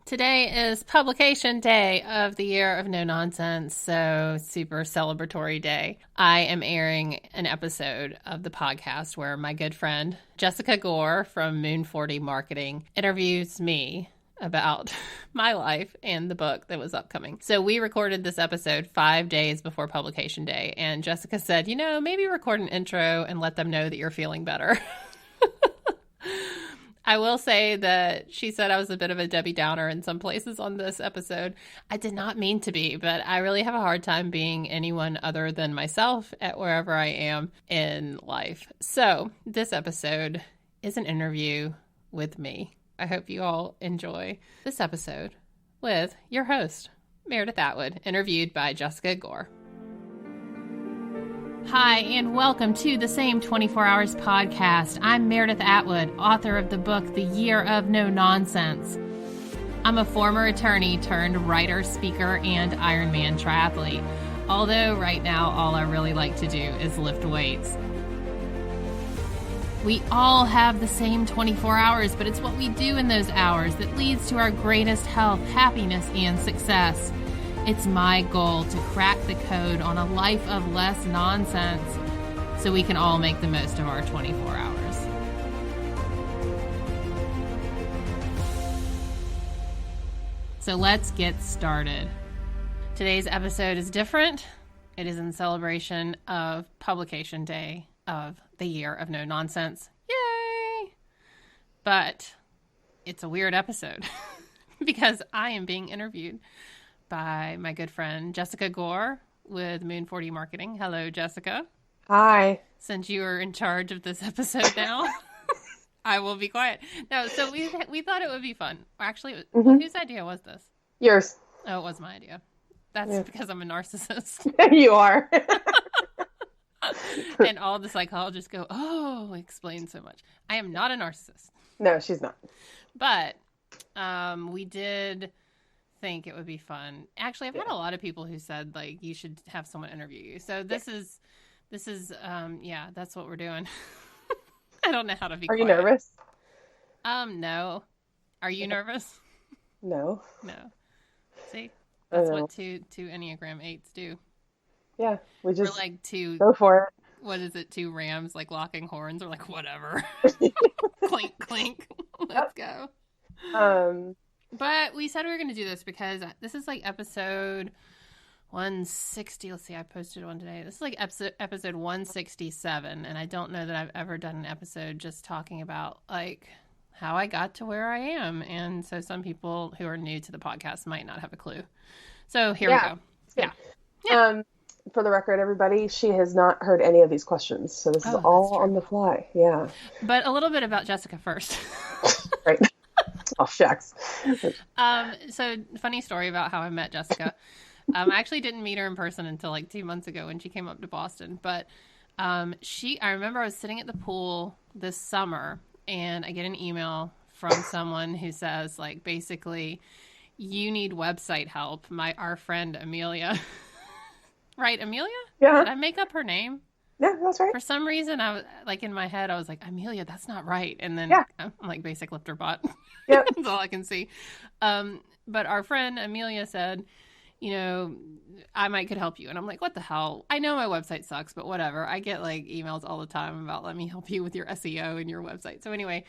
Today is publication day of the Year of No Nonsense, so super celebratory day. I am airing an episode of the podcast where my good friend Jessica Gore from Moon 40 Marketing interviews me about my life and the book that was upcoming. So we recorded this episode 5 days before publication day, and Jessica said, maybe record an intro and let them know that you're feeling better. I will say that she said I was a bit of a Debbie Downer in some places on this episode. I did not mean to be, but I really have a hard time being anyone other than myself at wherever I am in life. So this episode is an interview with me. I hope you all enjoy this episode with your host, Meredith Atwood, interviewed by Jessica Gore. Hi, and welcome to the Same 24 Hours podcast. I'm Meredith Atwood, author of the book, The Year of No Nonsense. I'm a former attorney turned writer, speaker, and Ironman triathlete. Although right now, all I really like to do is lift weights. We all have the same 24 hours, but it's what we do in those hours that leads to our greatest health, happiness, and success. It's my goal to crack the code on a life of less nonsense so we can all make the most of our 24 hours. So let's get started. Today's episode is different. It is in celebration of publication day of the Year of No Nonsense. Yay! But it's a weird episode because I am being interviewed by my good friend Jessica Gore with Moon 40 Marketing. Hello, Jessica. Hi. Since you are in charge of this episode now, I will be quiet. No, so we thought it would be fun. Actually, whose idea was this? Yours. Oh, it was my idea. That's because I'm a narcissist. You are. And all the psychologists go, oh, explain so much. I am not a narcissist. No, she's not. But we did think it would be fun. Actually, I've had a lot of people who said like you should have someone interview you. So this is that's what we're doing. I don't know how to be quiet. Are you nervous? No. Are you nervous? No. No. See? That's what two Enneagram 8s do. Yeah. We're like two. Go for it. What is it? Two rams like locking horns or like whatever. Clink clink. Let's go. But we said we were going to do this because this is like episode 160. Let's see, I posted one today. This is like episode 167, and I don't know that I've ever done an episode just talking about like how I got to where I am. And so some people who are new to the podcast might not have a clue. So here we go. Yeah. For the record, everybody, she has not heard any of these questions. So this is all on the fly. Yeah. But a little bit about Jessica first. Right. Oh, shucks. So funny story about how I met Jessica. I actually didn't meet her in person until like 2 months ago when she came up to Boston. But I remember I was sitting at the pool this summer and I get an email from someone who says like, basically, you need website help. Our friend Amelia, right? Amelia? Yeah. Did I make up her name? Yeah, that's right. For some reason, I was like in my head, I was like, Amelia, that's not right. And then I'm like basic lifter bot. Yep. That's all I can see. But our friend Amelia said, I might could help you. And I'm like, what the hell? I know my website sucks, but whatever. I get like emails all the time about let me help you with your SEO and your website. So anyway,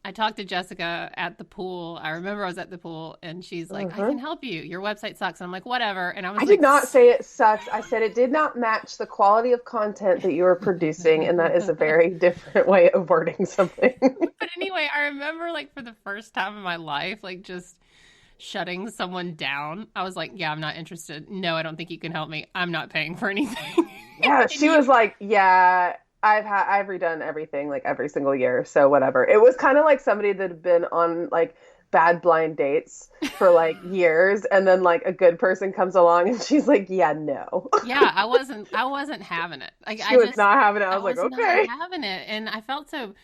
I talked to Jessica at the pool. I remember I was at the pool and she's like, I can help you. Your website sucks. And I'm like, whatever. And I did not say it sucks. I said it did not match the quality of content that you were producing. And that is a very different way of wording something. But anyway, I remember like for the first time in my life, like just shutting someone down. I was like, yeah, I'm not interested. No, I don't think you can help me. I'm not paying for anything. Yeah. She was like, yeah. I've redone everything like every single year. So whatever. It was kind of like somebody that had been on like bad blind dates for like years. And then like a good person comes along and she's like, yeah, no. Yeah. I wasn't having it. Like she was not having it. I was like, okay. Not having it. And I felt so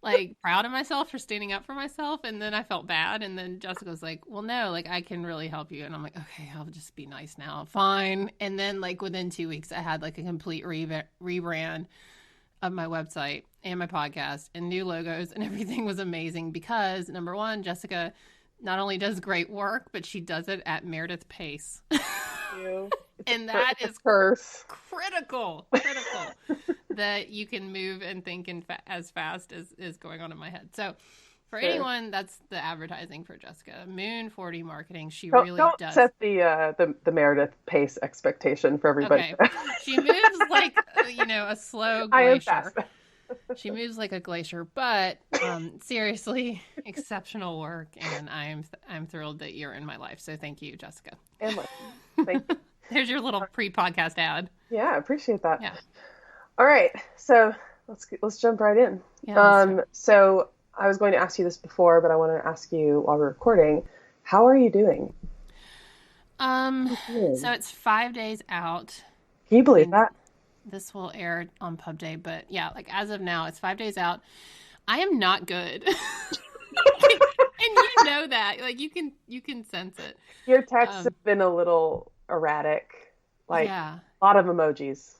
like proud of myself for standing up for myself. And then I felt bad. And then Jessica was like, well, no, like I can really help you. And I'm like, okay, I'll just be nice now. Fine. And then like within 2 weeks, I had like a complete rebrand of my website and my podcast and new logos and everything was amazing because number one, Jessica not only does great work, but she does it at Meredith pace. You. And that is Curse. critical that you can move and think as fast as is going on in my head. So for anyone, that's the advertising for Jessica. Moon 40 marketing, she really Don't does. set the Meredith pace expectation for everybody. Okay. She moves like, a slow I am glacier. fast. She moves like a glacier, but seriously, exceptional work, and I'm thrilled that you're in my life. So thank you, Jessica. And thank you. There's your little pre-podcast ad. Yeah, I appreciate that. Yeah. All right, so let's jump right in. Yeah, so I was going to ask you this before, but I want to ask you while we're recording, how are you doing? So it's 5 days out. Can you believe that? This will air on Pub Day, but yeah, like as of now, it's 5 days out. I am not good. And you know that. Like you can sense it. Your texts have been a little erratic. Like yeah. a lot of emojis.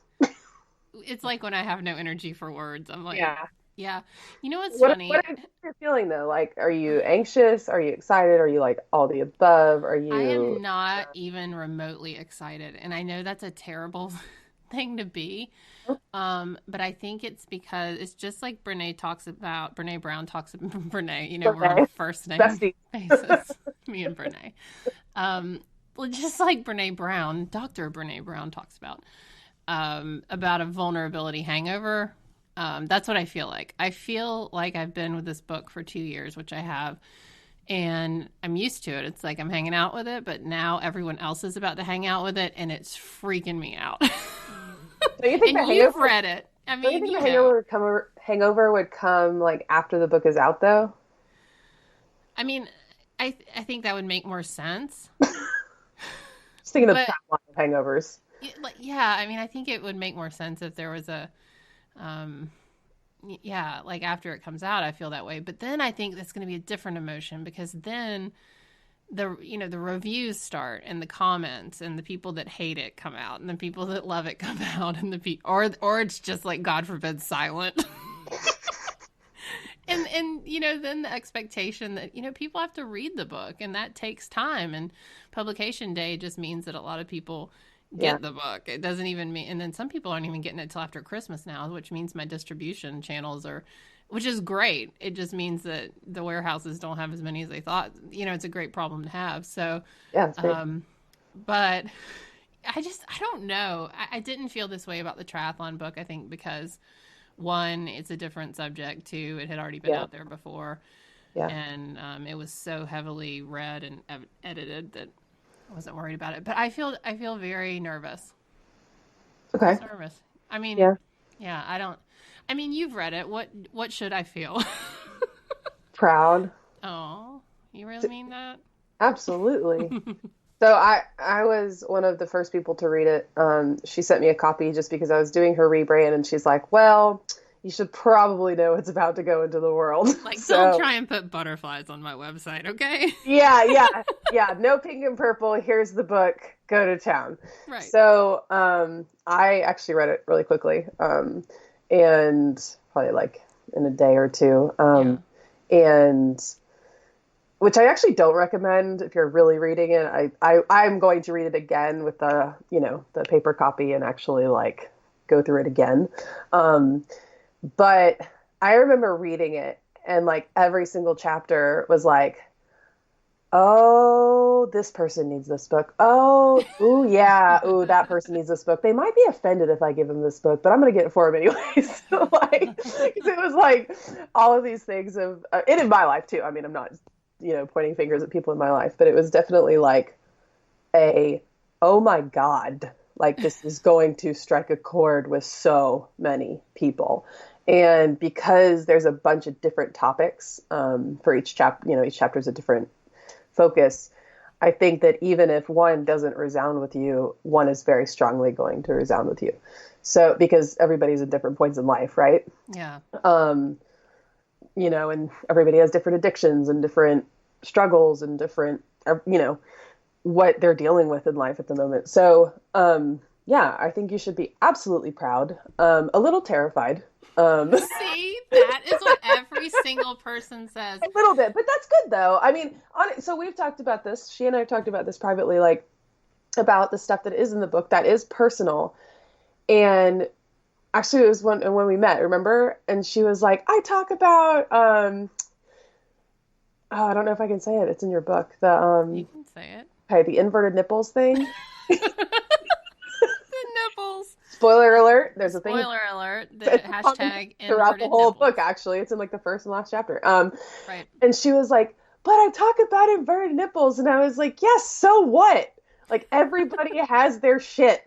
It's like when I have no energy for words. I'm like, yeah. You know what's What funny? are you feeling though? Like, are you anxious? Are you excited? Are you like all the above? Are you? I am not even remotely excited, and I know that's a terrible thing to be. But I think it's because it's just like Brene Brown talks about Brene, we're on a first name basis, me and Brene. Well, just like Dr. Brene Brown talks about a vulnerability hangover. That's what I feel like. I feel like I've been with this book for 2 years, which I have, and I'm used to it. It's like I'm hanging out with it, but now everyone else is about to hang out with it, and it's freaking me out. So you think and you've read it. I mean, you think the hangover would come like after the book is out, though? I mean, I think that would make more sense. Just thinking of hangovers. Yeah, I mean, I think it would make more sense if there was like after it comes out, I feel that way. But then I think that's going to be a different emotion because then the reviews start and the comments and the people that hate it come out and the people that love it come out and or it's just like, God forbid, silent. and then the expectation that, people have to read the book and that takes time, and publication day just means that a lot of people get the book. It doesn't even mean, and then some people aren't even getting it till after Christmas now, which means my distribution channels which is great. It just means that the warehouses don't have as many as they thought. It's a great problem to have. So, but I don't know. I didn't feel this way about the triathlon book. I think because 1, it's a different subject. 2, it had already been out there before. Yeah. And it was so heavily read and edited that I wasn't worried about it. But I feel very nervous. Okay. I was nervous. I mean, I mean, you've read it. What should I feel? Proud. Oh, you really mean that? Absolutely. So I was one of the first people to read it. She sent me a copy just because I was doing her rebrand, and she's like, well, you should probably know it's about to go into the world. Like, don't try and put butterflies on my website, okay? Yeah. No pink and purple. Here's the book. Go to town. Right. So I actually read it really quickly, and probably like in a day or two. And which I actually don't recommend if you're really reading it. I'm going to read it again with the paper copy and actually like go through it again. But I remember reading it and like every single chapter was like, oh, this person needs this book. Oh, ooh, yeah. Ooh, that person needs this book. They might be offended if I give them this book, but I'm going to get it for them anyways. Like, 'cause it was like all of these things and in my life too. I mean, I'm not, pointing fingers at people in my life, but it was definitely like oh my God, like this is going to strike a chord with so many people. And because there's a bunch of different topics for each chapter, each chapter is a different focus. I think that even if one doesn't resound with you, one is very strongly going to resound with you. So because everybody's at different points in life, right? Yeah. And everybody has different addictions and different struggles and different, what they're dealing with in life at the moment. So Yeah, I think you should be absolutely proud. A little terrified. See, that is what every single person says. A little bit, but that's good though. I mean, so we've talked about this. She and I have talked about this privately, like about the stuff that is in the book that is personal. And actually, it was when we met, remember? And she was like, "I talk about oh, I don't know if I can say it. It's in your book. The You can say it. okay, the inverted nipples thing." The nipples. Spoiler alert, there's a thing Spoiler alert. The it's hashtag throughout the inverted whole nipples. book. Actually, it's in like the first and last chapter. Right. And she was like, "But I talk about inverted nipples," and I was like, "Yes, so what? Like everybody has their shit,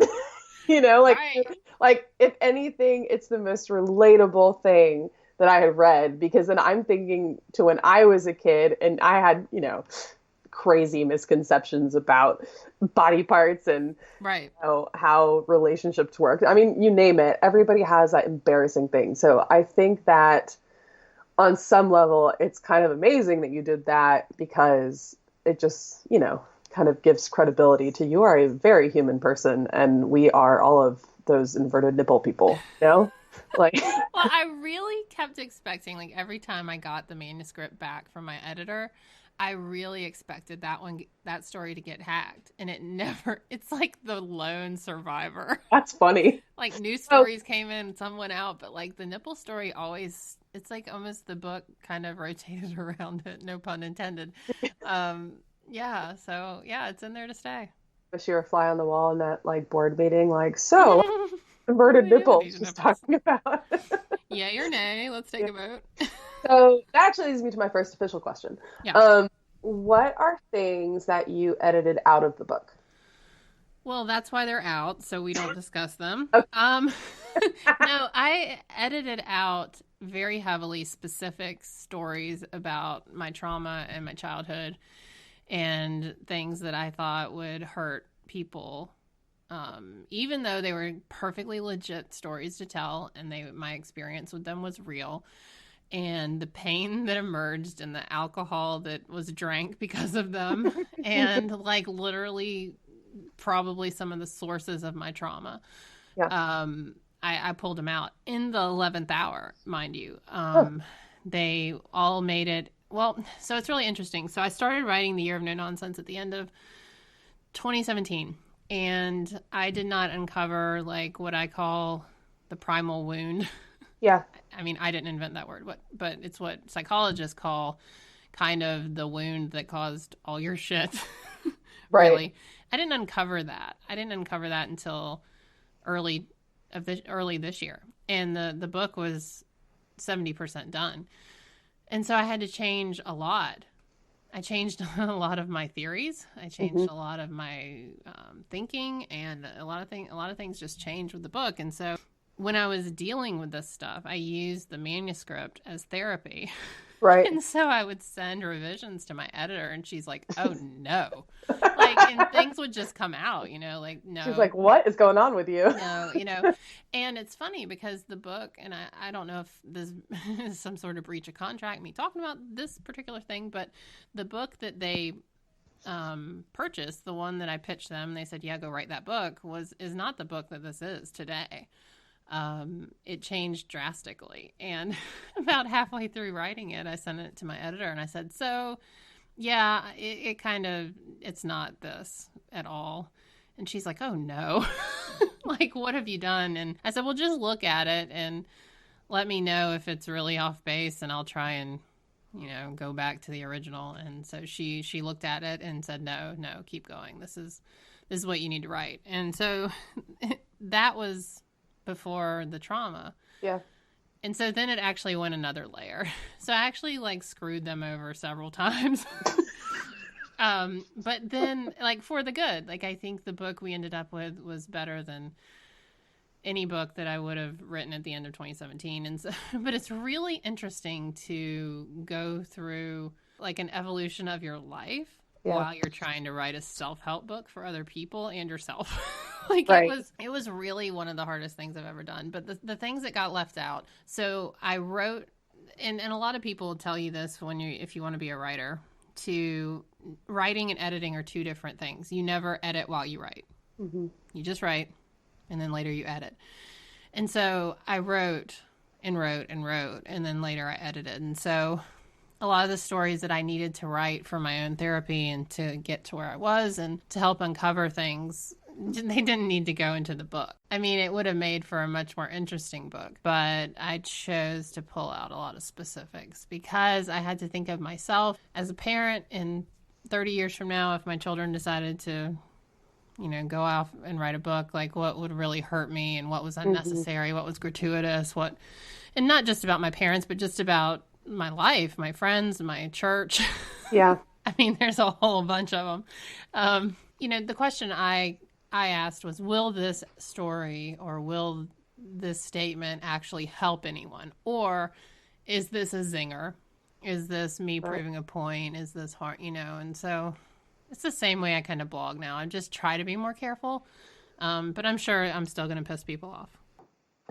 you know? Right. Like if anything, it's the most relatable thing that I had read because then I'm thinking to when I was a kid and I had, crazy misconceptions about body parts and Right. how relationships work. I mean, you name it, everybody has that embarrassing thing. So I think that on some level, it's kind of amazing that you did that because it just, kind of gives credibility to you are a very human person and we are all of those inverted nipple people, Like, Well, I really kept expecting, like, every time I got the manuscript back from my editor, I really expected that story to get hacked. And it never, it's like the lone survivor. that's funny. Like, new Oh, stories came in, some went out, but like the nipple story always, it's like almost the book kind of rotated around it, no pun intended. Yeah, so yeah, it's in there to stay. wish you were a fly on the wall in that like board meeting, like, so What do inverted we do with nipples these just nipples? talking about. Yay or nay? Let's take Yeah. a vote. So that actually leads me to my first official question. Yeah. What are things that you edited out of the book? Well, that's why they're out, so we don't discuss them. Okay. No, I edited out very heavily specific stories about my trauma and my childhood and things that I thought would hurt people. Even though they were perfectly legit stories to tell and my experience with them was real, and the pain that emerged and the alcohol that was drank because of them, and like literally probably some of the sources of my trauma. Yeah. I pulled them out in the 11th hour, mind you. Oh, They all made it. Well, so it's really interesting. So I started writing The Year of No Nonsense at the end of 2017, and I did not uncover like what I call the primal wound. yeah. I mean, I didn't invent that word, but it's what psychologists call kind of the wound that caused all your shit. Right. Really, I didn't uncover that. I didn't uncover that until early this year, and the book was 70% done, and so I had to change a lot. I changed a lot of my theories. I changed Hmm. a lot of my thinking, and a lot of things just changed with the book. And so when I was dealing with this stuff, I used the manuscript as therapy. Right. And so I would send revisions to my editor, and she's like, "Oh no," like, and things would just come out, like She's no, like, what is going on with you? no. And it's funny because the book, and I don't know if this is some sort of breach of contract, me talking about this particular thing, but the book that they purchased, the one that I pitched them, they said, "Yeah, go write that book," is not the book that this is today. It changed drastically. And about halfway through writing it, I sent it to my editor and I said, "So, yeah, it's not this at all." And she's like, "Oh no." Like, what have you done? And I said, "Well, just look at it and let me know if it's really off base, and I'll try and, go back to the original." And so she looked at it and said, "No, no, keep going. This is what you need to write." And so that was before the trauma. Yeah. And so then it actually went another layer. So I actually like screwed them over several times. But then like for the good, like I think the book we ended up with was better than any book that I would have written at the end of 2017. And so, but it's really interesting to go through like an evolution of your life Yeah. while you're trying to write a self-help book for other people and yourself. Like Right. it was really one of the hardest things I've ever done. But the things that got left out. So I wrote, and a lot of people will tell you this if you want to be a writer, to writing and editing are two different things. You never edit while you write. Hmm. You just write. and then later you edit. And so I wrote and wrote and wrote, and then later I edited. And so a lot of the stories that I needed to write for my own therapy and to get to where I was and to help uncover things, they didn't need to go into the book. I mean, it would have made for a much more interesting book, but I chose to pull out a lot of specifics because I had to think of myself as a parent in 30 years from now. If my children decided to, go off and write a book, like what would really hurt me and what was unnecessary, what was gratuitous, and not just about my parents, but just about my life, my friends, my church. Yeah. I mean, there's a whole bunch of them. The question I asked was, will this story or will this statement actually help anyone? Or is this a zinger? Is this me proving a point? Is this hard, And so it's the same way I kind of blog now. I just try to be more careful. But I'm sure I'm still going to piss people off.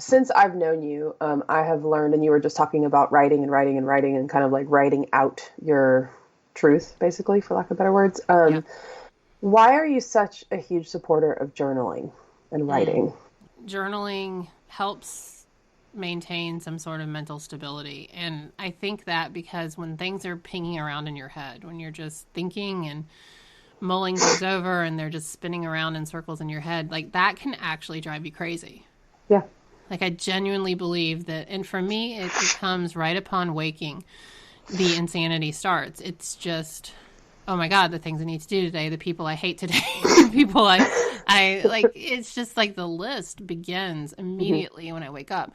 Since I've known you, I have learned, and you were just talking about writing and writing and writing and kind of like writing out your truth, basically, for lack of better words. Yeah. Why are you such a huge supporter of journaling and writing? Journaling helps maintain some sort of mental stability. And I think that because when things are pinging around in your head, when you're just thinking and mulling things over and they're just spinning around in circles in your head, like that can actually drive you crazy. Yeah. Like I genuinely believe that, and for me, it comes right upon waking, the insanity starts. It's just, oh my God, the things I need to do today, the people I hate today, the people I like, it's just like the list begins immediately when I wake up.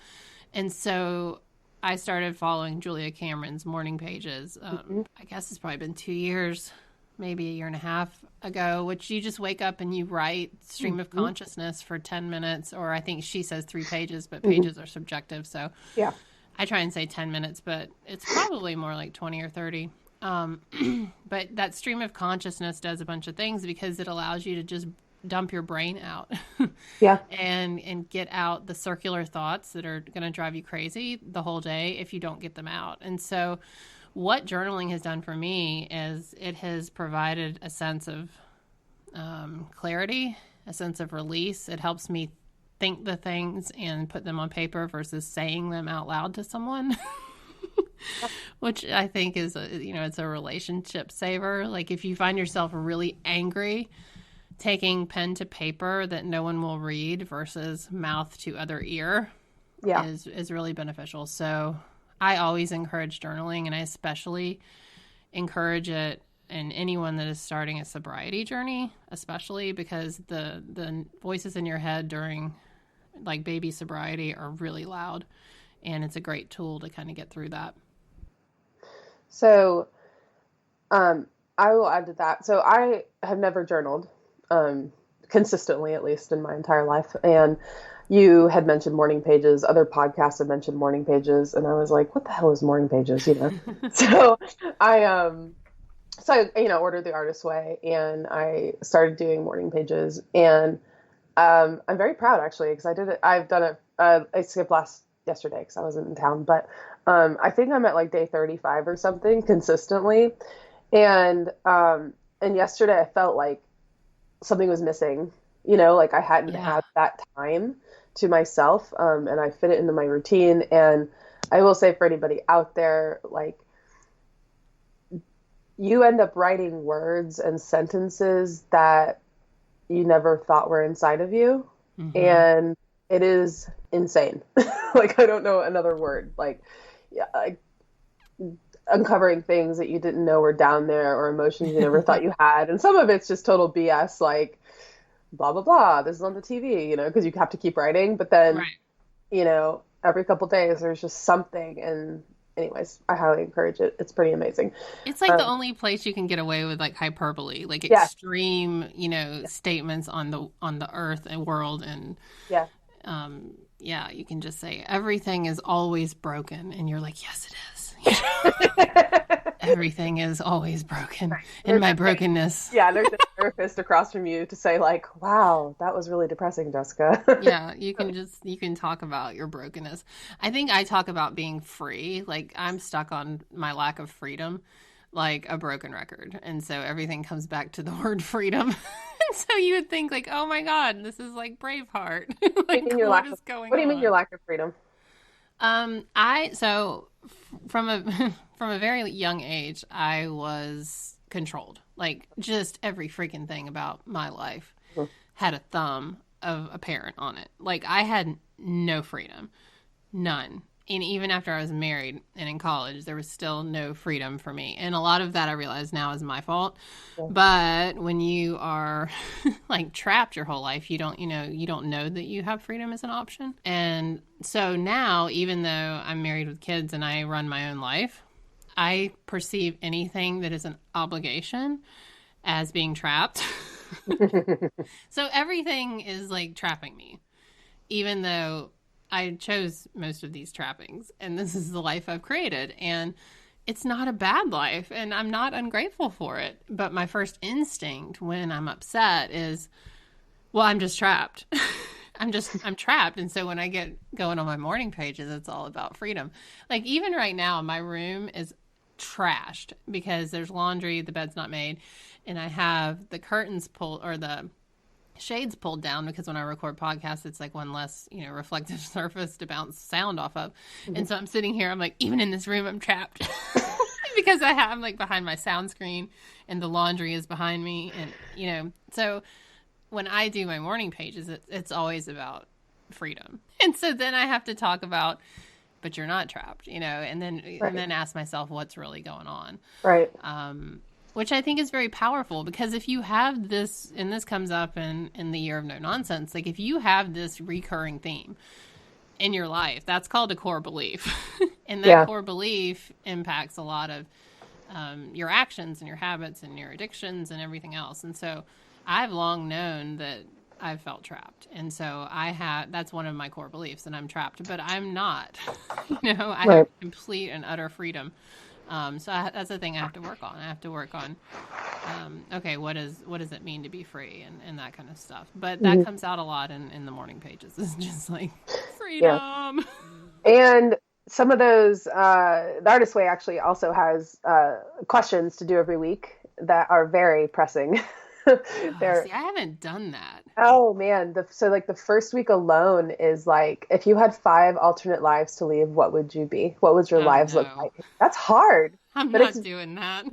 And so I started following Julia Cameron's morning pages. I guess it's probably been 2 years, maybe a year and a half ago, which you just wake up and you write stream of consciousness for 10 minutes, or I think she says 3 pages, but pages are subjective. So yeah, I try and say 10 minutes, but it's probably more like 20 or 30. But that stream of consciousness does a bunch of things because it allows you to just dump your brain out yeah, and get out the circular thoughts that are going to drive you crazy the whole day if you don't get them out. And so what journaling has done for me is it has provided a sense of clarity, a sense of release. It helps me think the things and put them on paper versus saying them out loud to someone, which I think is, it's a relationship saver. Like if you find yourself really angry, taking pen to paper that no one will read versus mouth to other ear is really beneficial. So I always encourage journaling, and I especially encourage it in anyone that is starting a sobriety journey, especially because the voices in your head during like baby sobriety are really loud, and it's a great tool to kind of get through that. So I will add to that. So I have never journaled consistently, at least in my entire life. And you had mentioned morning pages. Other podcasts had mentioned morning pages, and I was like, "What the hell is morning pages?" So I ordered The Artist's Way, and I started doing morning pages, and I'm very proud actually because I did it. I've done it. I skipped yesterday because I wasn't in town, but I think I'm at like day 35 or something consistently, and yesterday I felt like something was missing. Like I hadn't had that time to myself, and I fit it into my routine. And I will say for anybody out there, like you end up writing words and sentences that you never thought were inside of you. Mm-hmm. And it is insane. Like, I don't know another word, like uncovering things that you didn't know were down there or emotions you never thought you had. And some of it's just total BS, like blah, blah, blah, this is on the TV, because you have to keep writing. But then, right. Every couple days there's just something. And anyways, I highly encourage it. It's pretty amazing. It's like the only place you can get away with like hyperbole, like extreme, statements on the earth and world. And you can just say everything is always broken. And you're like, yes, it is. Everything is always broken in my brokenness. There's a therapist across from you to say like, wow, that was really depressing, Jessica. You can talk about your brokenness. I think I talk about being free. Like I'm stuck on my lack of freedom, like a broken record. And so everything comes back to the word freedom. So you would think like, oh my God, this is like Braveheart. What do you Like, mean your what lack is of, going what do you mean your on? lack of freedom? From a from a very young age, I was controlled. Like just every freaking thing about my life Mhm. had a thumb of a parent on it. Like I had no freedom, none. And even after I was married and in college, there was still no freedom for me. And a lot of that I realize now is my fault. Yeah. But when you are like trapped your whole life, you don't know that you have freedom as an option. And so now, even though I'm married with kids and I run my own life, I perceive anything that is an obligation as being trapped. So everything is like trapping me, even though I chose most of these trappings and this is the life I've created. And it's not a bad life and I'm not ungrateful for it. But my first instinct when I'm upset is, well, I'm just trapped. I'm trapped. And so when I get going on my morning pages, it's all about freedom. Like even right now, my room is trashed because there's laundry, the bed's not made, and I have the curtains pulled or the shades pulled down because when I record podcasts, it's like one less, reflective surface to bounce sound off of. And so I'm sitting here, I'm like, even in this room, I'm trapped because I'm like behind my sound screen and the laundry is behind me. And, so when I do my morning pages, it's always about freedom. And so then I have to talk about, but you're not trapped, and then ask myself what's really going on. Right. Which I think is very powerful because if you have this, and this comes up in the year of no nonsense, like if you have this recurring theme in your life, that's called a core belief. And that core belief impacts a lot of your actions and your habits and your addictions and everything else. And so I've long known that I've felt trapped. And so that's one of my core beliefs, and I'm trapped, but I'm not. I have complete and utter freedom. That's the thing I have to work on. I have to work on, okay, what does it mean to be free and that kind of stuff. But that comes out a lot in the morning pages. It's just like freedom. Yeah. And some of those, the Artist Way actually also has questions to do every week that are very pressing. See, I haven't done that. Oh man. So like the first week alone is like, if you had 5 alternate lives to leave, what would you be? What would your lives look like? That's hard. I'm not doing that.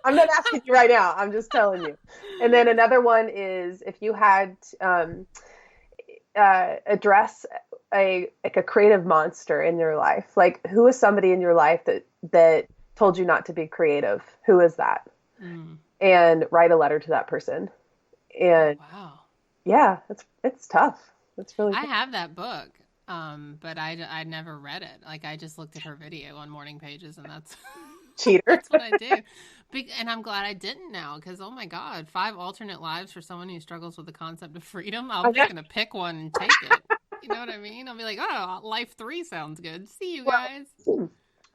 I'm not asking you right now. I'm just telling you. And then another one is if you had address a creative monster in your life, like who is somebody in your life that told you not to be creative? Who is that? And write a letter to that person. And wow. Yeah, it's tough. It's really tough. I have that book, but I never read it. Like I just looked at her video on morning pages, and that's cheater. That's what I do. And I'm glad I didn't now because oh my God, 5 alternate lives for someone who struggles with the concept of freedom. I'm just gonna pick one and take it. You know what I mean? I'll be like, oh, life 3 sounds good. See you guys.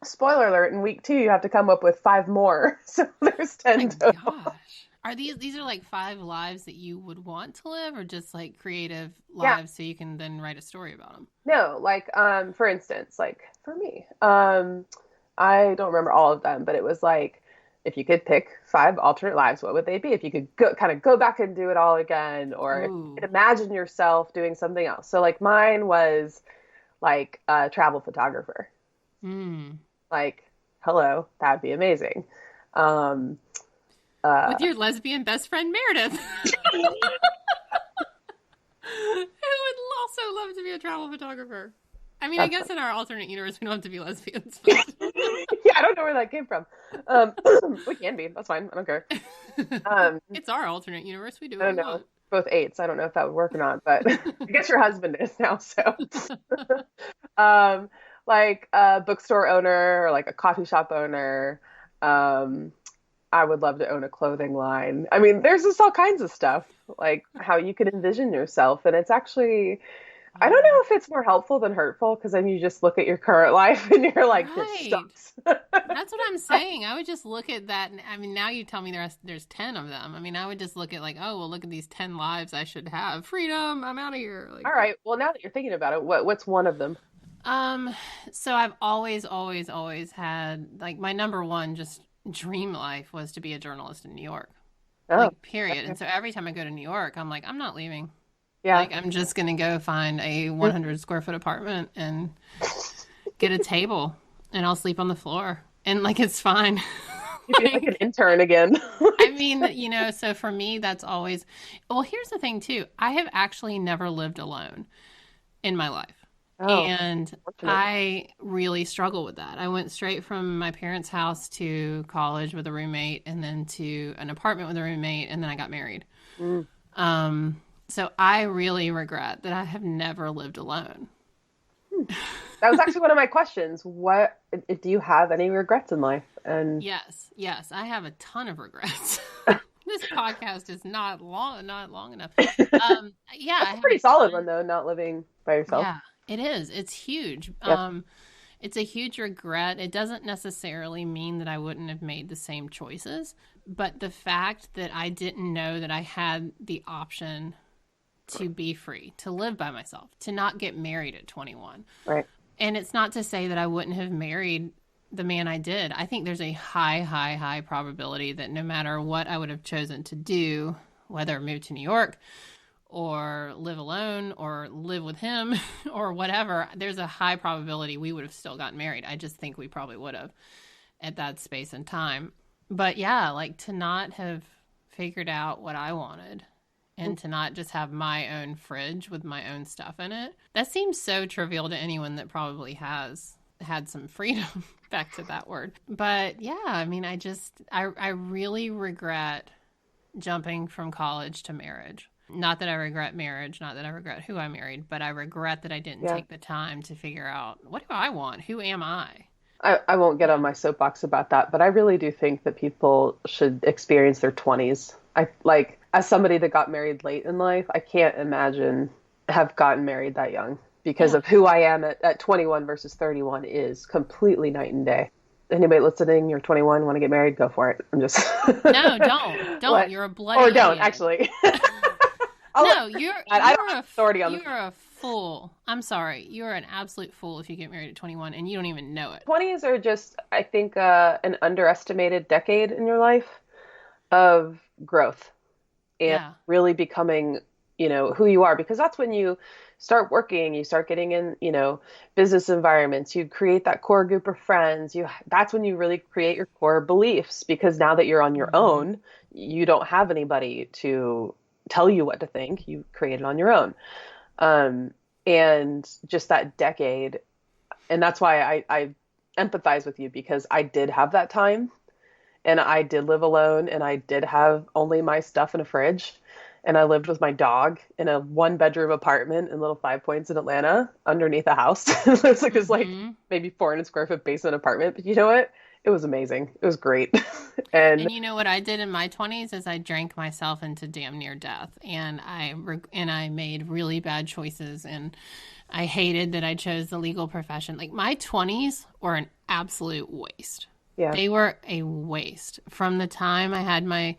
Spoiler alert, in week 2 you have to come up with 5 more. So there's 10 total. Gosh. Are these are like 5 lives that you would want to live or just like creative lives so you can then write a story about them? No, like for instance, like for me, I don't remember all of them, but it was like if you could pick 5 alternate lives, what would they be? If you could go back and do it all again, or if you could imagine yourself doing something else. So like mine was like a travel photographer. Like, hello, that'd be amazing. With your lesbian best friend Meredith, who would also love to be a travel photographer. I mean, I guess in our alternate universe we don't have to be lesbians. But... yeah, I don't know where that came from. We can be. That's fine. I don't care. It's our alternate universe. We do. I don't know. Both 8s. I don't know if that would work or not, but I guess your husband is now. So, like a bookstore owner or like a coffee shop owner. I would love to own a clothing line. I mean, there's just all kinds of stuff, like how you could envision yourself. And it's actually, I don't know if it's more helpful than hurtful, because then you just look at your current life and you're like, this sucks. That's what I'm saying. I would just look at that. And, I mean, now you tell me there's 10 of them. I mean, I would just look at like, oh, well, look at these 10 lives I should have. Freedom. I'm out of here. Like, all right. Well, now that you're thinking about it, what's one of them? So I've always had like my number one just dream life was to be a journalist in New York. Oh, like period. okay. And so every time I go to New York, I'm like, I'm not leaving. Yeah. Like, I'm just going to go find a 100 square foot apartment and get a table and I'll sleep on the floor. And like, it's fine. You feel like an Like, intern again. I mean, so for me, that's always, well, here's the thing too. I have actually never lived alone in my life. Oh, And fortunate. I really struggle with that. I went straight from my parents' house to college with a roommate and then to an apartment with a roommate. And then I got married. Mm. So I really regret that I have never lived alone. That was actually one of my questions. What do you have any regrets in life? And Yes, I have a ton of regrets. This podcast is not long enough. Yeah, I that's a have a pretty solid ton. one though, not living by yourself. Yeah, it is. It's huge. Yep. It's a huge regret. It doesn't necessarily mean that I wouldn't have made the same choices, but the fact that I didn't know that I had the option to be free, to live by myself, to not get married at 21. Right. And it's not to say that I wouldn't have married the man I did. I think there's a high probability that no matter what I would have chosen to do, whether move to New York or live alone or live with him or whatever, there's a high probability we would have still gotten married. I just think we probably would have at that space and time. But yeah, like to not have figured out what I wanted and to not just have my own fridge with my own stuff in it. That seems so trivial to anyone that probably has had some freedom, back to that word. But yeah, I mean, I really regret jumping from college to marriage. Not that I regret marriage, not that I regret who I married, but I regret that I didn't Yeah. take the time to figure out, what do I want? Who am I? I won't get on my soapbox about that, but I really do think that people should experience their 20s. I like, as somebody that got married late in life, I can't imagine have gotten married that young because Yeah. of who I am at 21 versus 31 is completely night and day. Anybody listening, you're 21, want to get married, go for it. I'm just No, don't. Don't. what? You're a bloody Or don't, idiot. actually. I'll No, let- I don't have authority on this. you're a fool. I'm sorry. You're an absolute fool if you get married at 21 and you don't even know it. 20s are just, I think, an underestimated decade in your life of growth and Yeah. really becoming, who you are, because that's when you start working, you start getting in, business environments, you create that core group of friends, that's when you really create your core beliefs, because now that you're on your Hmm. own, you don't have anybody to tell you what to think, you create it on your own. Um, and just that decade, and that's why I empathize with you, because I did have that time and I did live alone and I did have only my stuff in a fridge and I lived with my dog in a 1 bedroom apartment in Little Five Points in Atlanta underneath a house. It's like this like Hmm. maybe 400 square foot basement apartment, but you know what? It was amazing. It was great. And And you know what I did in my 20s is I drank myself into damn near death, and I made really bad choices, and I hated that I chose the legal profession. Like, my 20s were an absolute waste. yeah, They were a waste from the time I had my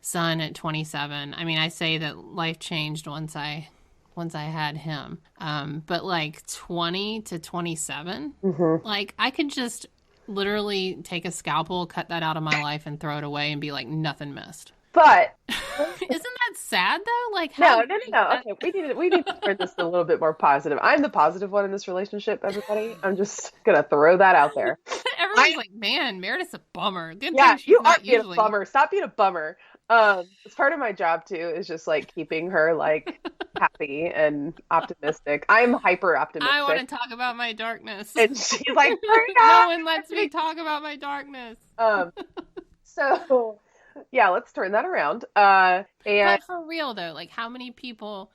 son at 27. I mean, I say that life changed once I had him. But like 20 to 27, hmm, like I could just literally take a scalpel, cut that out of my life and throw it away and be like nothing missed. but Isn't that sad though? Like no, how no, no, no. Okay, we need to turn this a little bit more positive. I'm the positive one in this relationship, everybody. I'm just gonna throw that out there. everyone's I like, man, Meredith's a bummer. Good Yeah, thing she's you are not being a usually. bummer. Stop being a bummer. It's part of my job too, is just like keeping her like happy and optimistic. I'm hyper I want optimistic. to talk about my darkness. And she's like, turn it No on. one lets me talk about my darkness. Um, so yeah, let's turn that around. And But for real though, like how many people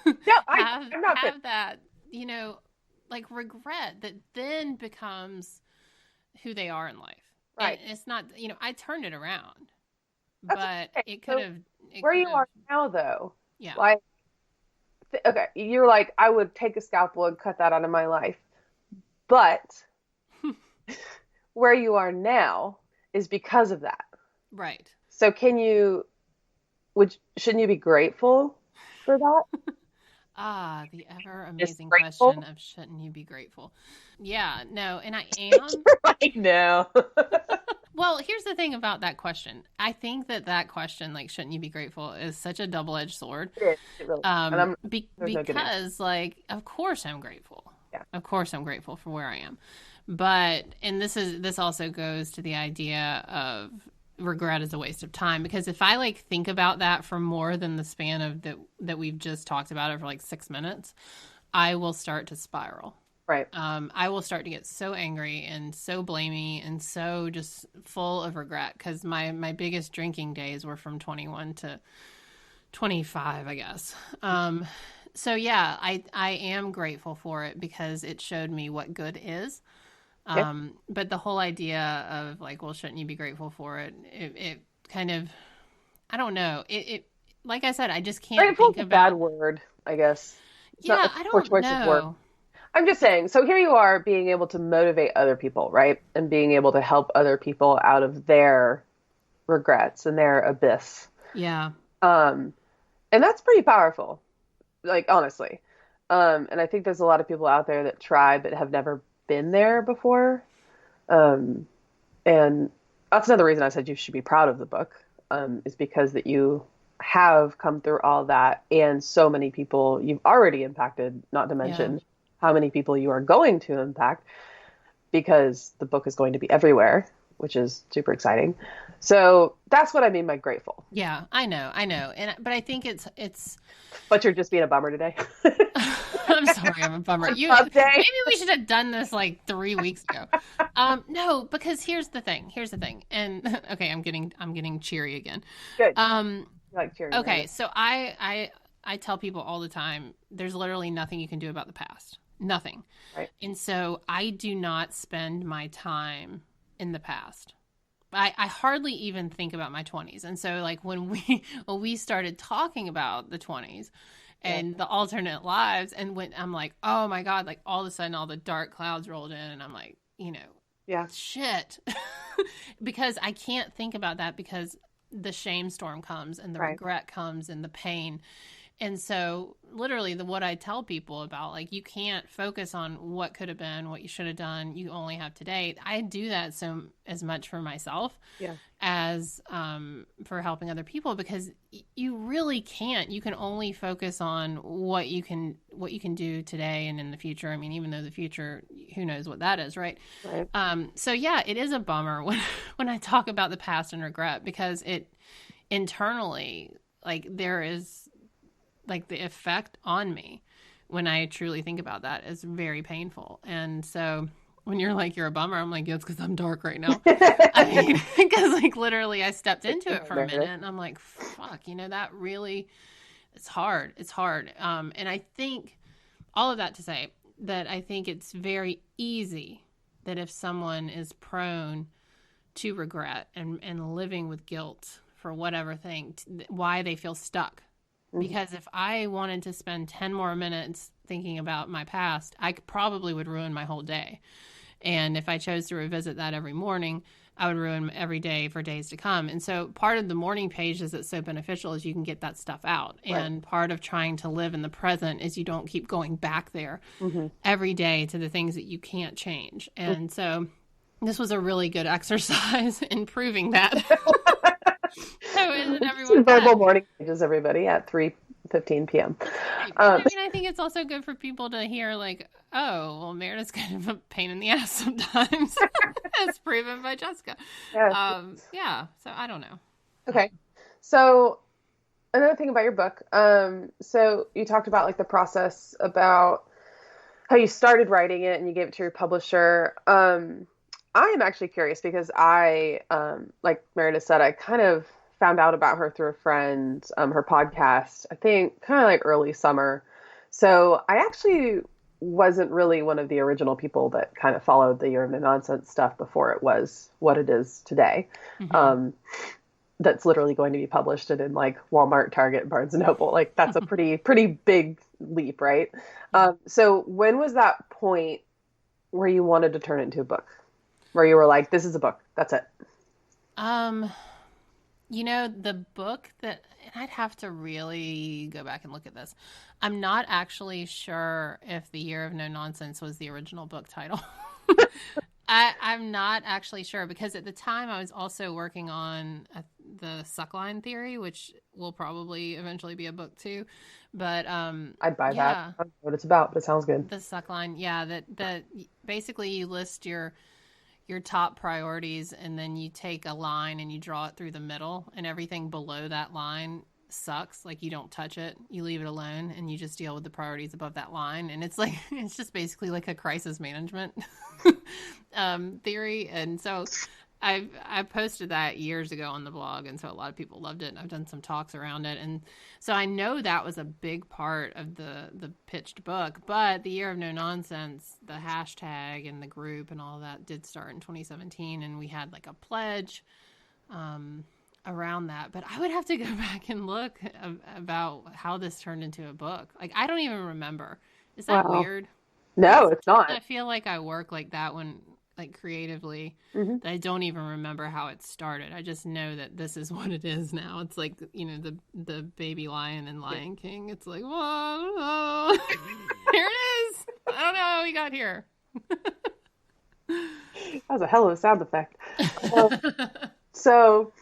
yeah, I'm not fit. have that, you know, like regret that then becomes who they are in life. And Right. it's not, I turned it around, That's but okay. it could So have, it where could you have, are now though, yeah. like okay, you're like, I would take a scalpel and cut that out of my life. But where you are now is because of that. Right. So shouldn't you be grateful for that? Ah, the ever Just amazing question grateful? of shouldn't you be grateful? Yeah, no, and I am. Right now. Well, here's the thing about that question. I think that question, like, shouldn't you be grateful, is such a double-edged sword. It is. It really is. And there's no good answer. Because, like, of course I'm grateful. Yeah. Of course I'm grateful for where I am. But, and this also goes to the idea of regret is a waste of time, because if I like think about that for more than the span of that we've just talked about it for like 6 minutes, I will start to spiral. Right. I will start to get so angry and so blamey and so just full of regret, because my biggest drinking days were from 21 to 25, I guess. So yeah, I am grateful for it because it showed me what good is. But the whole idea of like, well, shouldn't you be grateful for it? It kind of, I don't know. It like I said, I just can't Grateful think is a about. bad word, I guess. It's Yeah, not I poor don't choice of word. know. I'm just saying, so here you are being able to motivate other people, right? And being able to help other people out of their regrets and their abyss. Yeah. And that's pretty powerful, like honestly. And I think there's a lot of people out there that try but have never been there before. And that's another reason I said you should be proud of the book, is because that you have come through all that, and so many people you've already impacted, not to mention how many people you are going to impact, because the book is going to be everywhere, which is super exciting. So that's what I mean by grateful. Yeah, I know. But I think it's But you're just being a bummer today. I'm sorry, I'm a bummer. Maybe we should have done this like 3 weeks ago. No, because here's the thing. And okay, I'm getting cheery again. Good. You like cheering. Okay, Meredith. so I tell people all the time, there's literally nothing you can do about the past. Nothing. Right. And so I do not spend my time in the past. I hardly even think about my 20s. And so like when we started talking about the 20s and the alternate lives, and when I'm like, oh my God, like all of a sudden all the dark clouds rolled in, and I'm like, shit. Because I can't think about that, because the shame storm comes and the regret comes and the pain. And so literally what I tell people about, like, you can't focus on what could have been, what you should have done. You only have today. I do that as much for myself as for helping other people, because you really can't. You can only focus on what you can do today and in the future. I mean, even though the future, who knows what that is, right? So yeah, it is a bummer when I talk about the past and regret, because it internally, like, there is like the effect on me when I truly think about that is very painful. And so when you're like, you're a bummer, I'm like, yeah, it's because I'm dark right now. I mean, because like literally I stepped into it for a minute and I'm like, fuck, that really, it's hard. And I think all of that to say that I think it's very easy that if someone is prone to regret and living with guilt for whatever thing, why they feel stuck. Because if I wanted to spend 10 more minutes thinking about my past, I probably would ruin my whole day. And if I chose to revisit that every morning, I would ruin every day for days to come. And so part of the morning pages that's so beneficial is you can get that stuff out. Right. And part of trying to live in the present is you don't keep going back there every day to the things that you can't change. And so this was a really good exercise in proving that. So isn't everyone verbal morning pages, everybody, at 3:15 p.m. I mean, I think it's also good for people to hear, like, oh, well, Meredith's kind of a pain in the ass sometimes, as proven by Jessica. Yeah, so I don't know. Okay, so another thing about your book, so you talked about like the process about how you started writing it and you gave it to your publisher. I am actually curious because I, like Meredith said, I kind of found out about her through a friend, her podcast, I think kind of like early summer. So I actually wasn't really one of the original people that kind of followed the Year of No Nonsense stuff before it was what it is today. That's literally going to be published in like Walmart, Target, Barnes and Noble. Like that's a pretty big leap, right? So when was that point where you wanted to turn it into a book? Where you were like, this is a book. That's it. The book that, and I'd have to really go back and look at this. I'm not actually sure if The Year of No Nonsense was the original book title. I'm not actually sure because at the time I was also working on the suckline theory, which will probably eventually be a book too. But I'd buy that. yeah, I don't know what it's about, but it sounds good. the suckline, yeah, that basically you list your top priorities and then you take a line and you draw it through the middle and everything below that line sucks. Like you don't touch it, you leave it alone and you just deal with the priorities above that line. And it's like, it's just basically like a crisis management theory. And so I posted that years ago on the blog, and so a lot of people loved it. And I've done some talks around it, and so I know that was a big part of the pitched book. But the Year of No Nonsense, the hashtag and the group and all that did start in 2017, and we had like a pledge around that. But I would have to go back and look about how this turned into a book. Like I don't even remember. Is that weird? No, it's not. I feel like I work like that when. Like creatively, that I don't even remember how it started. I just know that this is what it is now. It's like, you know, the baby lion and Lion King. It's like, whoa, here it is. I don't know how we got here. That was a hell of a sound effect. So,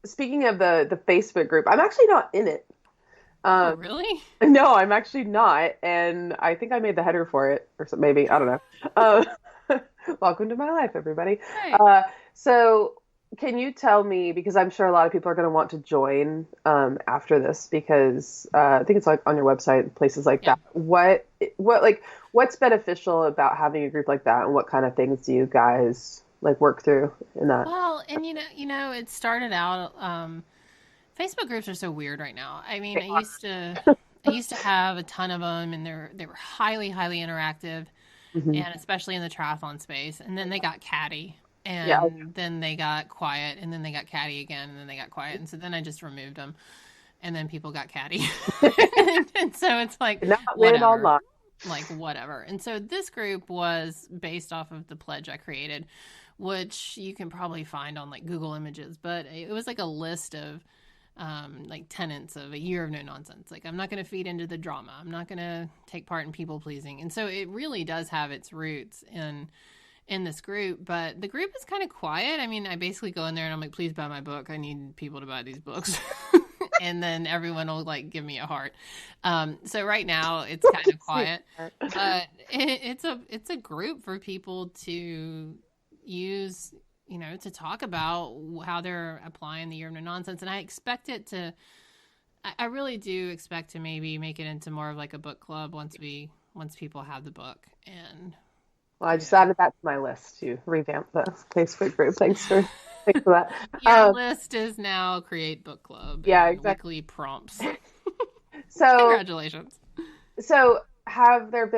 speaking of the Facebook group, I'm actually not in it. Oh, really? No, I'm actually not, and I think I made the header for it, or something, maybe, I don't know. Welcome to my life, everybody. Right. So can you tell me, because I'm sure a lot of people are going to want to join after this, because I think it's like on your website, places like that. What's beneficial about having a group like that, and what kind of things do you guys like work through in that? Well, and you know, it started out. Facebook groups are so weird right now. I mean, I used to have a ton of them, and they were highly, highly interactive. And especially in the triathlon space. And then they got catty. And then they got quiet. And then they got catty again. And then they got quiet. And so then I just removed them. And then people got catty. And so it's like, whatever. Like, whatever. And so this group was based off of the pledge I created, which you can probably find on like Google Images. But it was like a list of like tenets of a year of no nonsense. Like I'm not going to feed into the drama. I'm not going to take part in people pleasing. And so it really does have its roots in this group, but the group is kind of quiet. I mean, I basically go in there and I'm like, please buy my book. I need people to buy these books. And then everyone will like give me a heart. So right now it's kind of quiet, but it's a group for people to use, you know, to talk about how they're applying the Year of No Nonsense. And I expect it to, I really do expect to maybe make it into more of like a book club once people have the book. And well, I just added that to my list to revamp the Facebook group. Thanks for that. Your list is now create book club. Yeah, exactly. Weekly prompts. So congratulations. So are there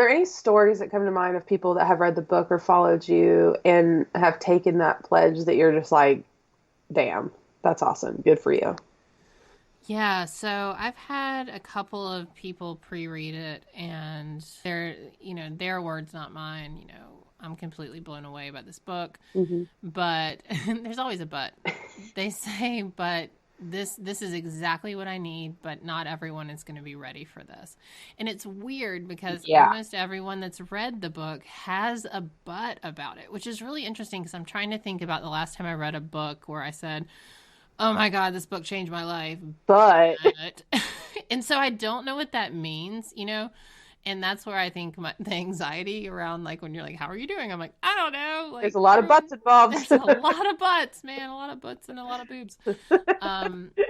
any stories that come to mind of people that have read the book or followed you and have taken that pledge that you're just like, damn, that's awesome. Good for you. Yeah, so I've had a couple of people pre-read it and their words, not mine, you know, I'm completely blown away by this book, but there's always a but. They say, but this is exactly what I need, but not everyone is going to be ready for this. And it's weird because almost everyone that's read the book has a but about it, which is really interesting because I'm trying to think about the last time I read a book where I said, oh my God, this book changed my life. But and so I don't know what that means, you know? And that's where I think the anxiety around, like, when you're like, how are you doing? I'm like, I don't know. Like, there's a lot of butts involved. There's a lot of butts, man. A lot of butts and a lot of boobs.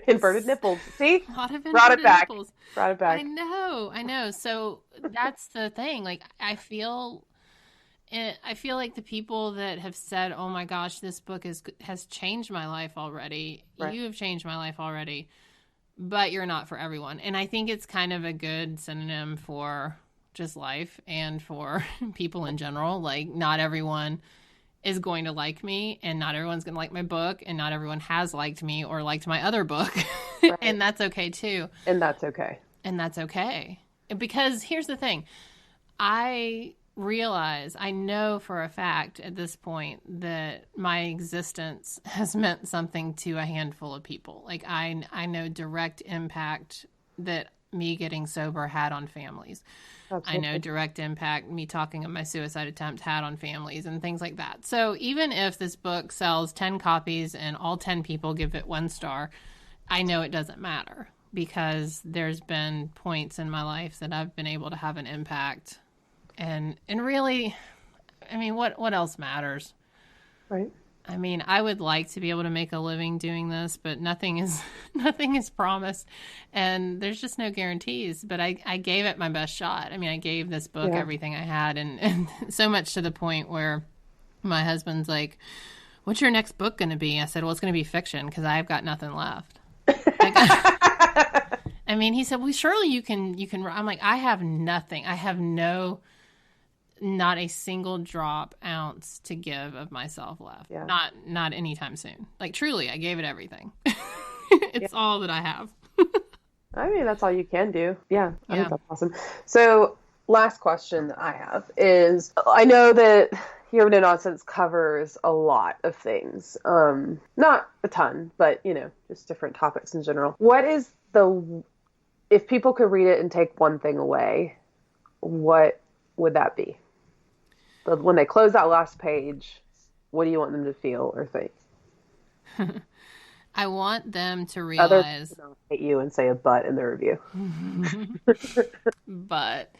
Inverted nipples. See? A lot of inverted Brought it back. nipples. Brought it back. I know. So that's the thing. Like, I feel like the people that have said, oh my gosh, this book has changed my life already. Right. You have changed my life already. But you're not for everyone. And I think it's kind of a good synonym for just life and for people in general. Like, not everyone is going to like me, and not everyone's going to like my book, and not everyone has liked me or liked my other book. Right. And that's okay too. And that's okay. Because here's the thing. I know for a fact at this point that my existence has meant something to a handful of people. Like I know direct impact that me getting sober had on families. Absolutely. I know direct impact me talking of my suicide attempt had on families and things like that. So even if this book sells 10 copies and all 10 people give it 1 star, I know it doesn't matter, because there's been points in my life that I've been able to have an impact. And really, I mean, what else matters? Right. I mean, I would like to be able to make a living doing this, but nothing is promised, and there's just no guarantees. But I gave it my best shot. I mean, I gave this book everything I had, and so much to the point where my husband's like, "What's your next book going to be?" I said, "Well, it's going to be fiction, because I've got nothing left." Like, I mean, he said, "Well, surely you can." I'm like, I have nothing. I have not a single drop ounce to give of myself left. Yeah. Not anytime soon. Like, truly, I gave it everything. It's all that I have. I mean, that's all you can do. Yeah, I think that's awesome. So, last question that I have is, I know that Year of No Nonsense covers a lot of things. Not a ton, but, just different topics in general. What is if people could read it and take one thing away, what would that be? But when they close that last page, what do you want them to feel or think? I want them to Other realize. people don't hate you and say a but in the review. But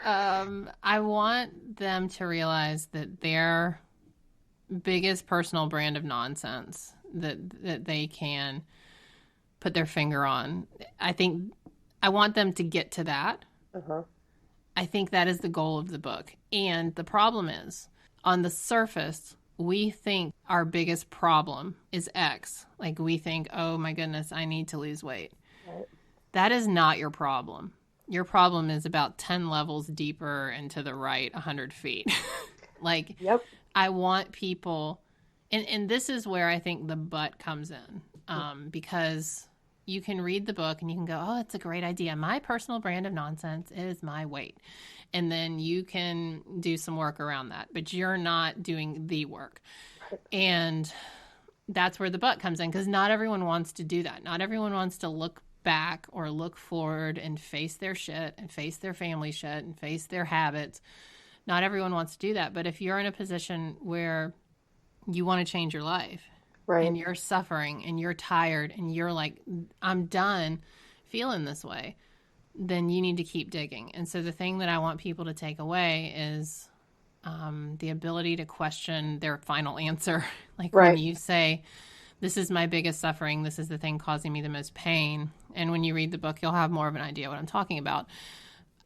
I want them to realize that their biggest personal brand of nonsense that they can put their finger on, I want them to get to that. Uh-huh. I think that is the goal of the book. And the problem is, on the surface, we think our biggest problem is X. Like, we think, oh my goodness, I need to lose weight. Right. That is not your problem. Your problem is about 10 levels deeper and to the right 100 feet. Like, yep. I want people, and this is where I think the but comes in, because you can read the book and you can go, oh, it's a great idea. My personal brand of nonsense is my weight. And then you can do some work around that, but you're not doing the work. And that's where the but comes in, because not everyone wants to do that. Not everyone wants to look back or look forward and face their shit and face their family shit and face their habits. Not everyone wants to do that. But if you're in a position where you want to change your life, right, and you're suffering and you're tired and you're like, I'm done feeling this way, then you need to keep digging. And so the thing that I want people to take away is the ability to question their final answer. Like, right, when you say, this is my biggest suffering, this is the thing causing me the most pain, and when you read the book, you'll have more of an idea what I'm talking about.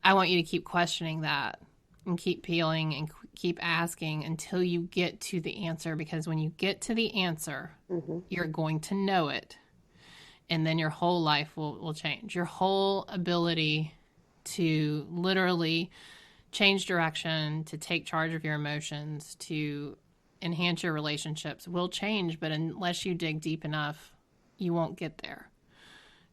I want you to keep questioning that and keep peeling and keep asking until you get to the answer, because when you get to the answer, you're going to know it. And then your whole life will change. Your whole ability to literally change direction, to take charge of your emotions, to enhance your relationships will change. But unless you dig deep enough, you won't get there.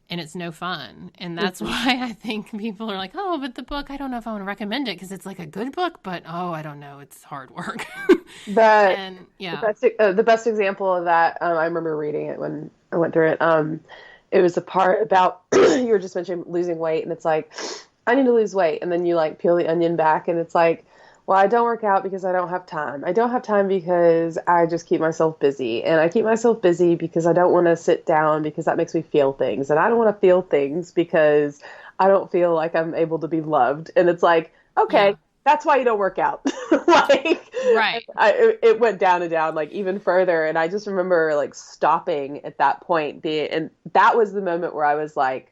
And it's no fun. And that's why I think people are like, oh, but the book, I don't know if I want to recommend it because it's like a good book, but oh, I don't know, it's hard work. The best example of that, I remember reading it when I went through it. It was a part about, you were just mentioning losing weight, and it's like, I need to lose weight. And then you like peel the onion back and it's like, well, I don't work out because I don't have time. I don't have time because I just keep myself busy. And I keep myself busy because I don't want to sit down because that makes me feel things. And I don't want to feel things because I don't feel like I'm able to be loved. And it's like, okay, that's why you don't work out. Like, right. It went down and down, like even further. And I just remember like stopping at that point. And that was the moment where I was like,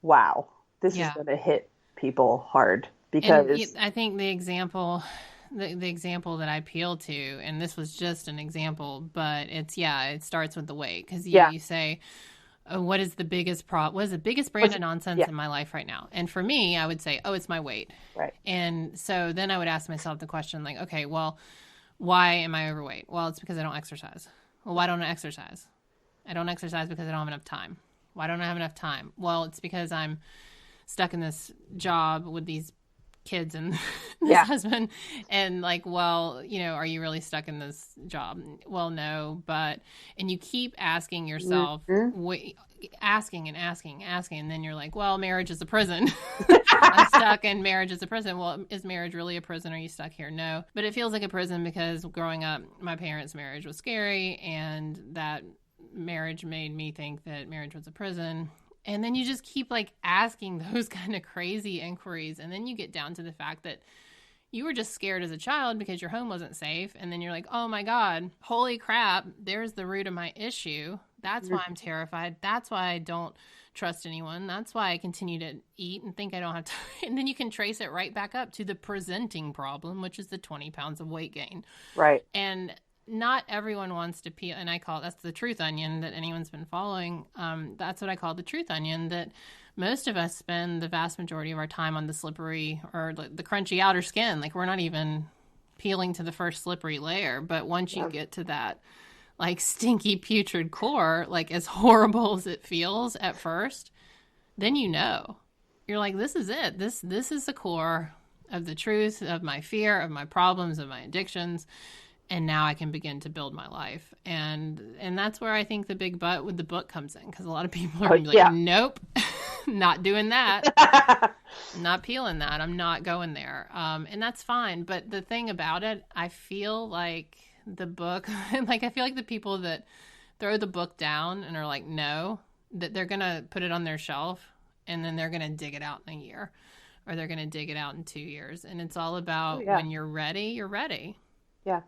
wow, this is going to hit people hard. Because I think the example that I appeal to, and this was just an example, but it starts with the weight. Because you say, what is the biggest what is the biggest brand of nonsense in my life right now? And for me, I would say, oh, it's my weight. Right. And so then I would ask myself the question, like, okay, well, why am I overweight? Well, it's because I don't exercise. Well, why don't I exercise? I don't exercise because I don't have enough time. Why don't I have enough time? Well, it's because I'm stuck in this job with these kids and this Yeah. husband, and like, well, are you really stuck in this job? Well, no, but, and you keep asking yourself, Mhm. asking and asking, and then you're like, well, marriage is a prison. I'm stuck and marriage is a prison. Well, is marriage really a prison? Are you stuck here? No. But it feels like a prison because growing up, my parents' marriage was scary, and that marriage made me think that marriage was a prison. And then you just keep like asking those kind of crazy inquiries. And then you get down to the fact that you were just scared as a child because your home wasn't safe. And then you're like, oh my God, holy crap, there's the root of my issue. That's why I'm terrified. That's why I don't trust anyone. That's why I continue to eat and think I don't have to. And then you can trace it right back up to the presenting problem, which is the 20 pounds of weight gain. Right. And not everyone wants to peel, and I call that's the truth onion that anyone's been following. That's what I call the truth onion, that most of us spend the vast majority of our time on the slippery or the crunchy outer skin. Like, we're not even peeling to the first slippery layer. But once you get to that like stinky putrid core, like as horrible as it feels at first, then you're like, this is it. This is the core of the truth, of my fear, of my problems, of my addictions. And now I can begin to build my life. And that's where I think the big but with the book comes in, because a lot of people are going to be like, nope, not doing that. Not peeling that. I'm not going there. And that's fine. But the thing about it, I feel like the book, like I feel like the people that throw the book down and are like, no, that they're going to put it on their shelf and then they're going to dig it out in a year, or they're going to dig it out in 2 years. And it's all about when you're ready, you're ready. Yeah.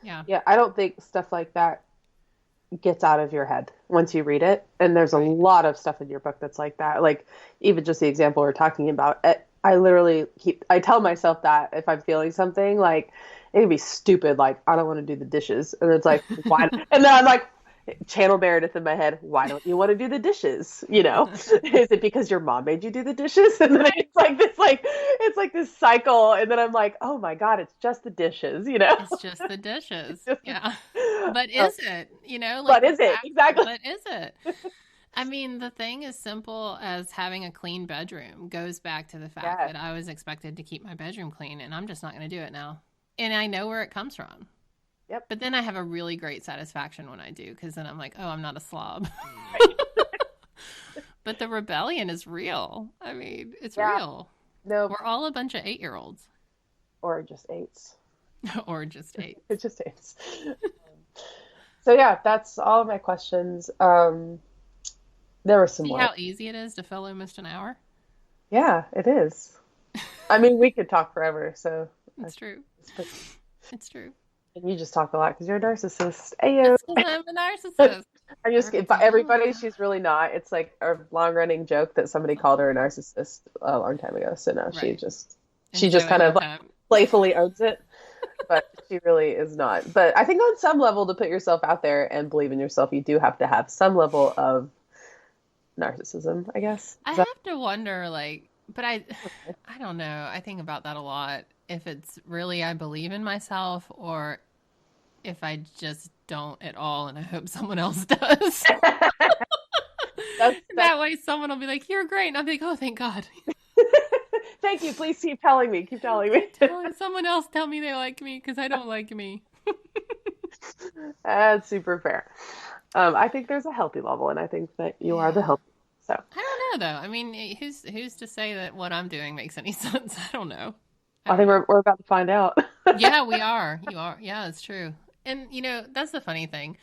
Yeah. Yeah. I don't think stuff like that gets out of your head once you read it. And there's a lot of stuff in your book that's like that. Like, even just the example we're talking about, I literally I tell myself that if I'm feeling something, like, it can be stupid, like, I don't want to do the dishes. And it's like, why? And then I'm like, channel Meredith in my head, why don't you want to do the dishes? Is it because your mom made you do the dishes? And then it's like this cycle. And then I'm like, oh my God, it's just the dishes, It's just the dishes. Yeah. But is it? But is it? Exactly. But is it? I mean, the thing as simple as having a clean bedroom goes back to the fact that I was expected to keep my bedroom clean, and I'm just not going to do it now. And I know where it comes from. Yep. But then I have a really great satisfaction when I do, because then I'm like, oh, I'm not a slob. But the rebellion is real. I mean, it's real. No, we're all a bunch of 8-year-olds. Or just 8s. Or just 8. It's just 8s. So yeah, that's all of my questions. There were some more. See how easy it is to fill almost an hour? Yeah, it is. I mean, we could talk forever, so. It's true. It's true. And you just talk a lot because you're a narcissist. Ayo. I'm a narcissist. I'm just kidding. Everybody, she's really not. It's like a long-running joke that somebody called her a narcissist a long time ago. So now she just kind of like playfully owns it. But she really is not. But I think on some level, to put yourself out there and believe in yourself, you do have to have some level of narcissism, I guess. I have to wonder, like, but I don't know. I think about that a lot. If it's really I believe in myself, or if I just don't at all, and I hope someone else does. That way someone will be like, you're great. And I'll be like, oh, thank God. Thank you. Please keep telling me. Keep telling me. Someone else tell me they like me, because I don't like me. That's super fair. I think there's a healthy level, and I think that you are the healthy. So I don't know, though. I mean, who's to say that what I'm doing makes any sense? I don't know. I think we're about to find out. Yeah, we are. You are. Yeah, it's true. And, that's the funny thing.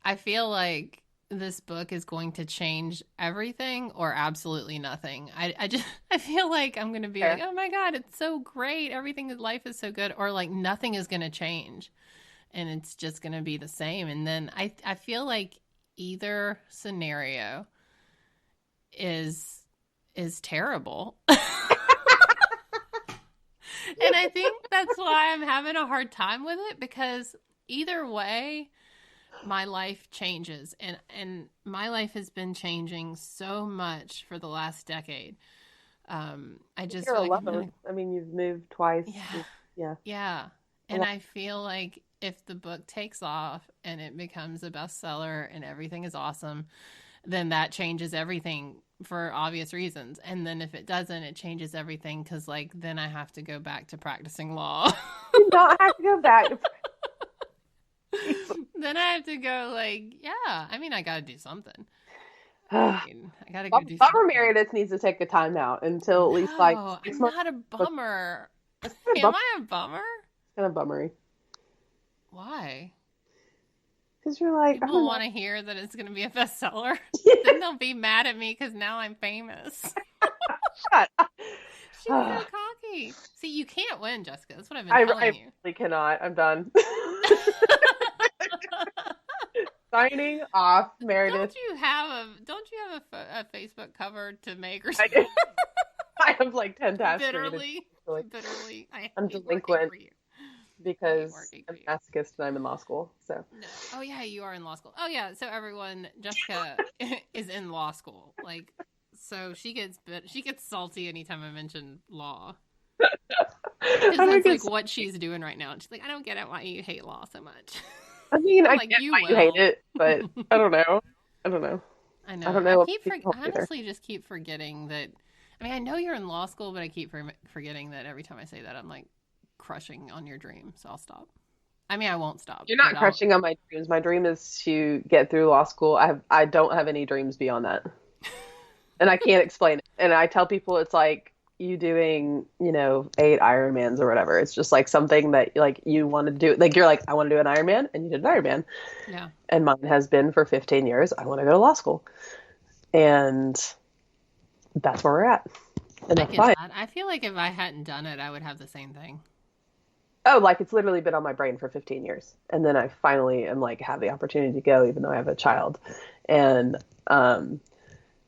I feel like this book is going to change everything or absolutely nothing. I feel like I'm going to be like, oh my God, it's so great. Everything in life is so good. Or like nothing is going to change and it's just going to be the same. And then I feel like either scenario is terrible. And I think that's why I'm having a hard time with it, because either way, my life changes. And my life has been changing so much for the last decade. I just You're alone. I mean, you've moved twice. Yeah. And I feel like if the book takes off and it becomes a bestseller and everything is awesome, then that changes everything for obvious reasons. And then if it doesn't, it changes everything because, like, then I have to go back to practicing law. You don't have to go back. Then I have to go, like, yeah, I mean, I got to do something. I got to go do Bummer something. Meredith needs to take a time out until at least like No, 6 I'm months. not a bummer. It's Am I a bummer? kind of bummery. Why? Because you're like, I People don't know. want to hear that it's going to be a bestseller. Yeah. Then they'll be mad at me because now I'm famous. Shut up. She's so cocky. See, you can't win, Jessica. That's what I've been telling you. I really cannot. I'm done. Signing off, Meredith. Don't you have a Facebook cover to make or something? I have like 10 tasks. Bitterly. I'm delinquent because I'm a masochist and I'm in law school. So. No. Oh yeah, you are in law school. Oh yeah. So everyone, Jessica is in law school. Like, so she gets salty anytime I mention law. Because that's like what she's doing right now. And she's like, I don't get it why you hate law so much. I mean, I like, get you why you hate it, but I don't know. I know. I honestly just keep forgetting that. I mean, I know you're in law school, but I keep forgetting that every time I say that, I'm like crushing on your dream. So I'll stop. I mean, I won't stop. You're not crushing on my dreams. My dream is to get through law school. I don't have any dreams beyond that. And I can't explain it. And I tell people it's like you doing, 8 Ironmans or whatever. It's just like something that like you want to do. Like you're like, I want to do an Ironman, and you did an Ironman. Yeah. And mine has been for 15 years. I want to go to law school. And that's where we're at. And that's fine. I feel like if I hadn't done it, I would have the same thing. Oh, like it's literally been on my brain for 15 years. And then I finally am like have the opportunity to go, even though I have a child. And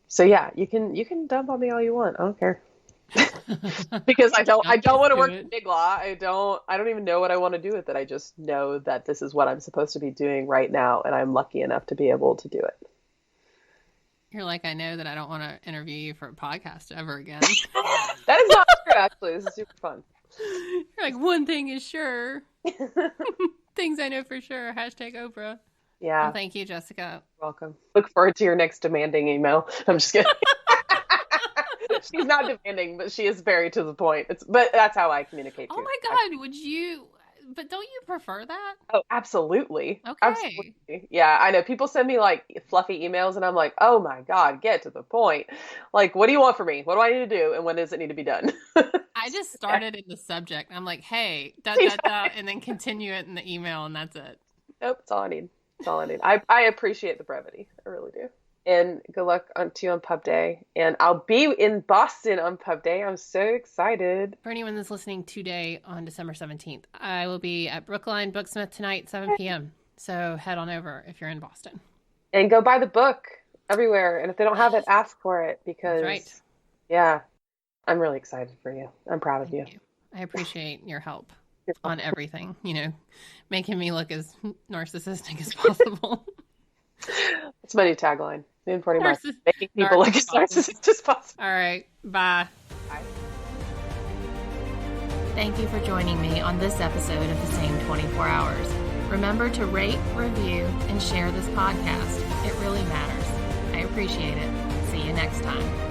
so yeah, you can dump on me all you want. I don't care. Because I don't want to work in big law. I don't even know what I want to do with it. I just know that this is what I'm supposed to be doing right now, and I'm lucky enough to be able to do it. You're like, I know that I don't want to interview you for a podcast ever again. That is not true, actually. This is super fun. You're like, one thing is sure. Things I know for sure. Hashtag Oprah. Yeah. Well, thank you, Jessica. You're welcome. Look forward to your next demanding email. I'm just kidding. She's not demanding, but she is very to the point. But that's how I communicate too. Oh my God, but don't you prefer that? Oh, absolutely. Okay. Absolutely. Yeah, I know. People send me like fluffy emails and I'm like, oh my God, get to the point. Like, what do you want from me? What do I need to do? And when does it need to be done? I just started in the subject. I'm like, hey, and then continue it in the email, and that's it. Nope, that's all I need. That's all I need. I appreciate the brevity. I really do. And good luck to you on Pub Day. And I'll be in Boston on Pub Day. I'm so excited. For anyone that's listening today on December 17th, I will be at Brookline Booksmith tonight, 7 p.m. So head on over if you're in Boston. And go buy the book everywhere. And if they don't have it, ask for it. Because, that's right. Yeah, I'm really excited for you. I'm proud of you. I appreciate your help on everything. Making me look as narcissistic as possible. That's my new tagline. Making people look as narcissistic as possible. All right. Bye. Bye. Thank you for joining me on this episode of The Same 24 Hours. Remember to rate, review, and share this podcast. It really matters. I appreciate it. See you next time.